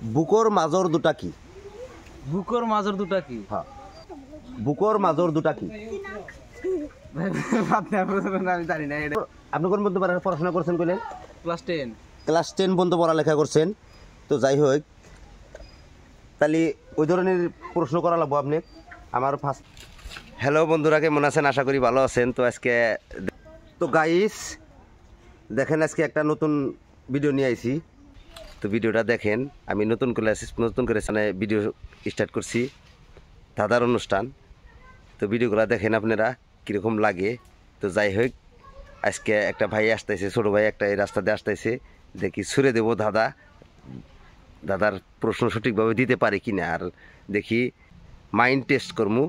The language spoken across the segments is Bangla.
বুকর মাজর দুটা কি? বুকর মাজর দুটা কি? হ্যাঁ, বুকর মাজর দুটা কি? আমি জানি না এটা। আপনি কোন পর্যন্ত পড়াশোনা করছেন কইলেন? ক্লাস 10। ক্লাস 10 পর্যন্ত পড়ালেখা করছেন। তো যাই হোক, তাহলে ওই ধরনের প্রশ্ন করা লাগবো আপনি আমার ফার্স্ট। হ্যালো বন্ধুরা, কেমন আছেন? আশা করি ভালো আছেন। তো আজকে তো গাইস দেখেন, আজকে একটা নতুন ভিডিও নিয়ে আইছি। তো ভিডিওটা দেখেন, আমি নতুন করে ভিডিও স্টার্ট করছি, দাদার অনুষ্ঠান। তো ভিডিওগুলো দেখেন আপনারা কীরকম লাগে। তো যাই হোক, আজকে একটা ভাই আসতেছে, ছোটো ভাই একটা এই রাস্তাতে আসতেছে, দেখি ছুড়ে দেবো দাদার প্রশ্ন সঠিকভাবে দিতে পারে কি না, আর দেখি মাইন্ড টেস্ট করমু,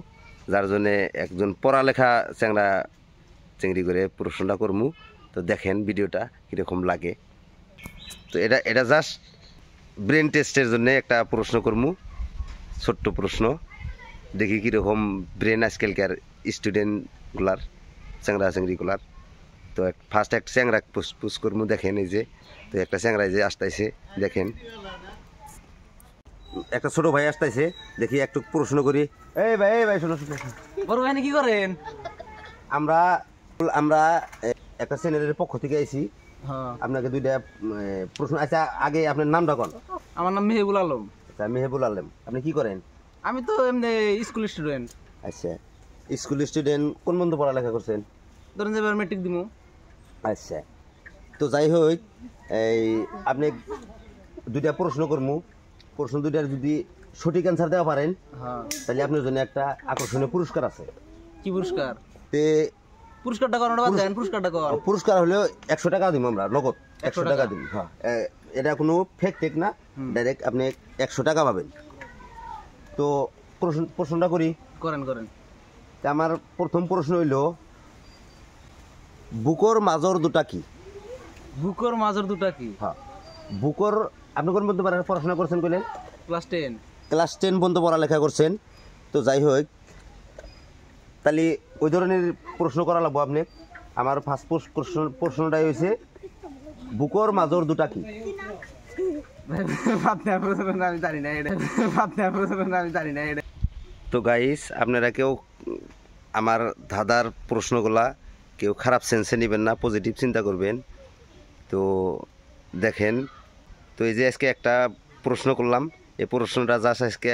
যার জন্যে একজন পড়ালেখা চেংড়ি করে প্রশ্নটা করমু। তো দেখেন ভিডিওটা কীরকম লাগে। তো এটা জাস্ট ব্রেন টেস্টের জন্য একটা প্রশ্ন করমু, ছোট্ট প্রশ্ন, দেখি কীরকম ব্রেন আজকালকার স্টুডেন্টগুলার, চেংড়িগুলার। তো ফার্স্ট একটা চ্যাংরা পুষ করমু, দেখেন এই যে। তো একটা চ্যাংরায় যে আসতেছে, দেখেন একটা ছোট ভাই আসতেছে, দেখি একটু প্রশ্ন করি। এই ভাই শোনো। বড় ভাই কি করেন? আমরা একটা চ্যানেলের পক্ষ থেকে আইছি। আপনাকে দুইটা প্রশ্ন। আচ্ছা, আগে আপনার নামটা কোন? আমার নাম মেহেবুল আলম। আচ্ছা, মেহেবুল আলম, আপনি কি করেন? আমি তো এমনি স্কুল স্টুডেন্ট। আচ্ছা, স্কুল স্টুডেন্ট। কোন বন্ধু পড়ালেখা করছেন? ধরেন যে এবার মেট্রিক দিমু। আচ্ছা, তো যাই হোক, এই আপনি দুইটা প্রশ্ন করমু। প্রশ্ন দুইটার যদি সঠিক অ্যান্সার দেওয়া পারেন, তাহলে আপনার জন্য একটা আকর্ষণীয় পুরস্কার আছে। কি পুরস্কার? পুরস্কারটা করানো বাদ দেন, পুরস্কারটা কর। পুরস্কার হলো 100 টাকা দিব আমরা, নগদ 100 টাকা দিব। হ্যাঁ, এটা কোনো ফেক টেক না, ডাইরেক্ট আপনি 100 টাকা পাবেন। তো প্রশ্নটা করি। করেন। আমার প্রথম প্রশ্ন হইল, বুকর মাজর দুটা কি? বুকর মাজর দুটা কি? হ্যাঁ, বুকর। আপনি কোন পর্যন্ত পড়াশোনা করছেন কইলেন? ক্লাস 10। ক্লাস 10 পর্যন্ত পড়ালেখা করছেন। তো যাই হোক, তাহলে ওই ধরনের প্রশ্ন করা লাগবো আপনি আমার ফার্স্ট প্রশ্নটাই হয়েছে, বুকর মাজর দুটা কি? আমি জানি না এটা। তো গাইস, আপনারা কেউ আমার দাদার প্রশ্নগুলা কেউ খারাপ সেন্সে নেবেন না, পজিটিভ চিন্তা করবেন। তো দেখেন, তো এই যে আজকে একটা প্রশ্ন করলাম, এই প্রশ্নটা জাস্ট আজকে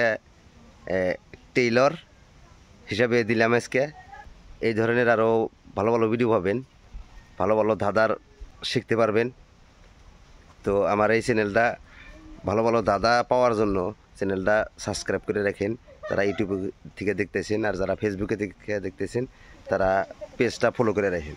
টেইলর হিসাবে দিলাম আজকে। এই ধরনের আরও ভালো ভালো ভিডিও পাবেন, ভালো দাদার শিখতে পারবেন। তো আমার এই চ্যানেলটা ভালো দাদা পাওয়ার জন্য চ্যানেলটা সাবস্ক্রাইব করে রাখেন, যারা ইউটিউব থেকে দেখতেছেন, আর যারা ফেসবুকে থেকে দেখতেছেন তারা পেজটা ফলো করে রাখেন।